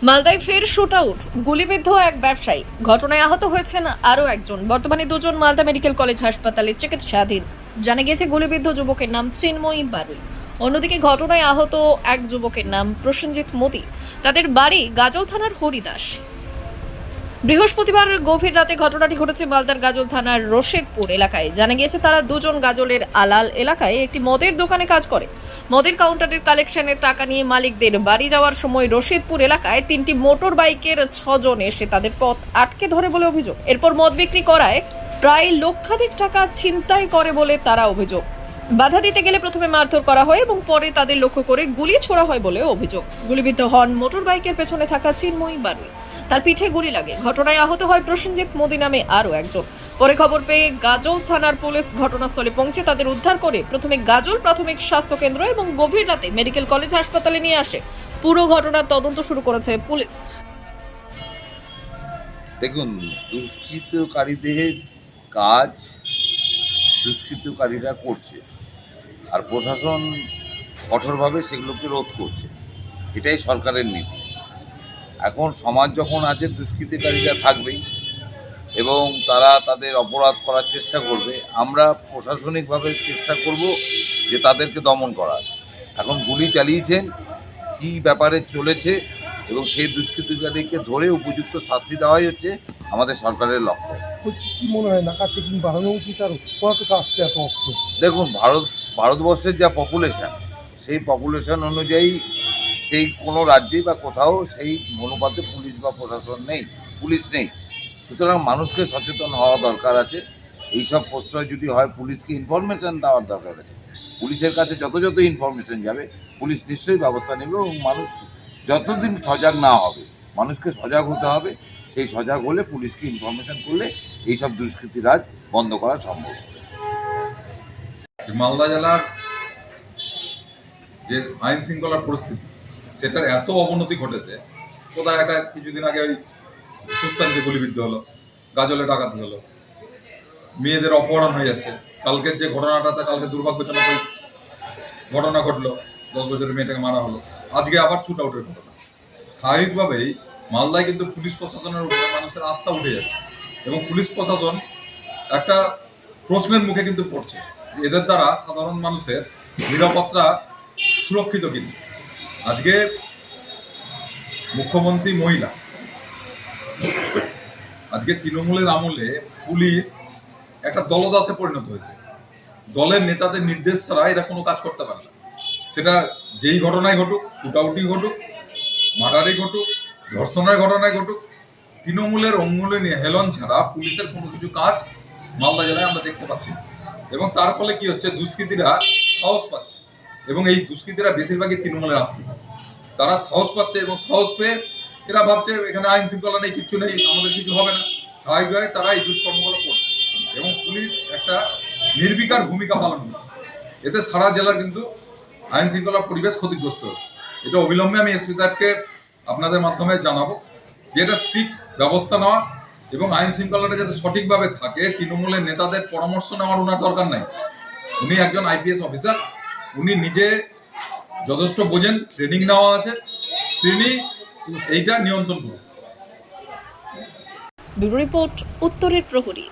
মালদায় ফের shoot out, গুলিবিদ্ধ এক ব্যবসায়ী। ঘটনায় আহত হয়েছেন আরও একজন। বর্তমানে দুজন মালদা মেডিকেল কলেজ হাসপাতালে চিকিৎসাধীন। জানা গিয়েছে গুলিবিদ্ধ যুবকের নাম চিন্ময়ী বারুই। অন্যদিকে ঘটনায় আহত এক যুবকের নাম প্রসেনজিৎ মোদি। তাদের বাড়ি গাজল থানার হরিদাস। বৃহস্পতিবার গভীর রাতে ঘটনাটি ঘটেছে মালদার গাজল থানার রশিদপুর এলাকায়। জানা গিয়েছে তারা দুজন গাজলের আলাল এলাকায় একটি মদের দোকানে কাজ করে। মদের কাউন্টারের কালেকশনের টাকা নিয়ে মালিকদের বাড়ি যাওয়ার সময় রশিদপুর এলাকায় তিনটি মোটর বাইকের 6 জন এসে তাদের পথ আটকে ধরে বলে অভিযোগ। এরপর মদ বিক্রি করায় প্রায় লক্ষাধিক টাকা ছিনতাই করে বলে তারা অভিযোগ। বাধা দিতে গেলে প্রথমে মারধর করা হয় এবং পরে তাদের লক্ষ্য করে গুলি ছোড়া হয় বলে অভিযোগ। গুলিবিদ্ধ হন মোটর বাইকের পেছনে থাকা চিন্ময়ী বারুই। তার পিঠে গুলি লাগে। ঘটনায় আহত হয় প্রসেনজিৎ মোদি নামে আরও একজন। পরে খবর পেয়ে গাজল থানার পুলিশ ঘটনাস্থলে পৌঁছে তাদের উদ্ধার করে প্রথমে গাজল প্রাথমিক স্বাস্থ্য কেন্দ্র এবং গভীর রাতে মেডিকেল কলেজ হাসপাতালে নিয়ে আসে। পুরো ঘটনার তদন্ত শুরু করেছে পুলিশ। দেখুন, দুষ্কৃতকারীদের কাজ দুষ্কৃতকারীরা করছে, আর প্রশাসন কঠোরভাবে সেগুলোকে রোধ করছে। এটাই সরকারের নীতি। এখন সমাজ যখন আছে, দুষ্কৃতকারীরা থাকবেই এবং তারা তাদের অপরাধ করার চেষ্টা করবে। আমরা প্রশাসনিকভাবে চেষ্টা করব যে তাদেরকে দমন করার। এখন গুলি চালিয়েছেন, কী ব্যাপারে চলেছে এবং সেই দুষ্কৃতকারীকে ধরে উপযুক্ত শাস্তি দেওয়াই হচ্ছে আমাদের সরকারের লক্ষ্য। কি মনে হয় নাকা চেকিং বাড়ানো উচিত? আর কোথা থেকে আসছে এত অস্ত্র? দেখুন, ভারতবর্ষের যা পপুলেশন, সেই পপুলেশন অনুযায়ী সেই কোনো রাজ্যেই বা কোথাও সেই অনুপাতে পুলিশ বা প্রশাসন নেই, পুলিশ নেই। সুতরাং মানুষকে সচেতন হওয়া দরকার আছে। এইসব প্রশ্রয় যদি হয়, পুলিশকে ইনফরমেশান দেওয়ার দরকার আছে। পুলিশের কাছে যত ইনফরমেশান যাবে, পুলিশ নিশ্চয়ই ব্যবস্থা নেবে এবং মানুষ যতদিন সজাগ না হবে, মানুষকে সজাগ হতে হবে। সেই সজাগ হলে, পুলিশকে ইনফরমেশান করলে এইসব দুষ্কৃতিরাজ বন্ধ করা সম্ভব। মালদা জেলার যে আইন শৃঙ্খলার পরিস্থিতি, সেটার এত অবনতি ঘটেছে। কোথায় একটা কিছুদিন আগে ওই সুস্থানিতে গুলিবিদ্ধ হলো, গাজলে ডাকাতি হলো, মেয়েদের অপহরণ হয়ে যাচ্ছে। কালকের যে ঘটনাটাতে, কালকে দুর্ভাগ্যজনক ওই ঘটনা ঘটলো, 10 বছরের মেয়েটাকে মারা হলো। আজকে আবার শুট আউটের ঘটনা। স্বাভাবিকভাবেই মালদায় কিন্তু পুলিশ প্রশাসনের উপরে মানুষের আস্থা উঠে যাচ্ছে এবং পুলিশ প্রশাসন একটা প্রশ্নের মুখে কিন্তু পড়ছে, এদের দ্বারা সাধারণ মানুষের নিরাপত্তা সুরক্ষিত কিনা। আজকে মুখ্যমন্ত্রী মহিলা, আজকে তৃণমূলের আমলে পুলিশ একটা দলদাসে পরিণত হয়েছে। দলের নেতাদের নির্দেশ ছাড়া এরা কোনো কাজ করতে পারে না। সেটা যেই ঘটনায় ঘটুক, শুট আউটই ঘটুক, মার্ডারই ঘটুক, ধর্ষণের ঘটনায় ঘটুক, তৃণমূলের অঙ্গুলে নিয়ে হেলন ছাড়া পুলিশের কোনো কিছু কাজ মালদা জেলায় আমরা দেখতে পাচ্ছি না। এবং তার ফলে কি হচ্ছে, দুষ্কৃতীরা সাহস পাচ্ছে এবং এই দুষ্কৃতীরা বেশিরভাগই তৃণমূলের আসছে। তারা সাহস পাচ্ছে এবং সাহস পেয়ে এরা ভাবছে এখানে আইন শৃঙ্খলা নেই, কিচ্ছু নেই, আমাদের কিছু হবে না। স্বাভাবিকভাবে তারা এই দুষ্কর্মগুলো করছে এবং পুলিশ একটা নির্বিকার ভূমিকা পালন করছে। এতে সারা জেলার কিন্তু আইন শৃঙ্খলার পরিবেশ ক্ষতিগ্রস্ত হচ্ছে। এটা অবিলম্বে আমি এসপি সাহেবকে আপনাদের মাধ্যমে জানাবো যে এটা স্ট্রিক্ট ব্যবস্থা নেওয়া এবং আইন শৃঙ্খলাটা যাতে সঠিকভাবে থাকে। তৃণমূলের নেতাদের পরামর্শ নেওয়ার ওনার দরকার নাই। উনি একজন আইপিএস অফিসার, উনি নিজে যথেষ্ট বোঝেন, ট্রেনিং নেওয়া আছে, তিনি এইটা নিয়ন্ত্রণ করুন। ব্যুরো রিপোর্ট, উত্তরের প্রহরী।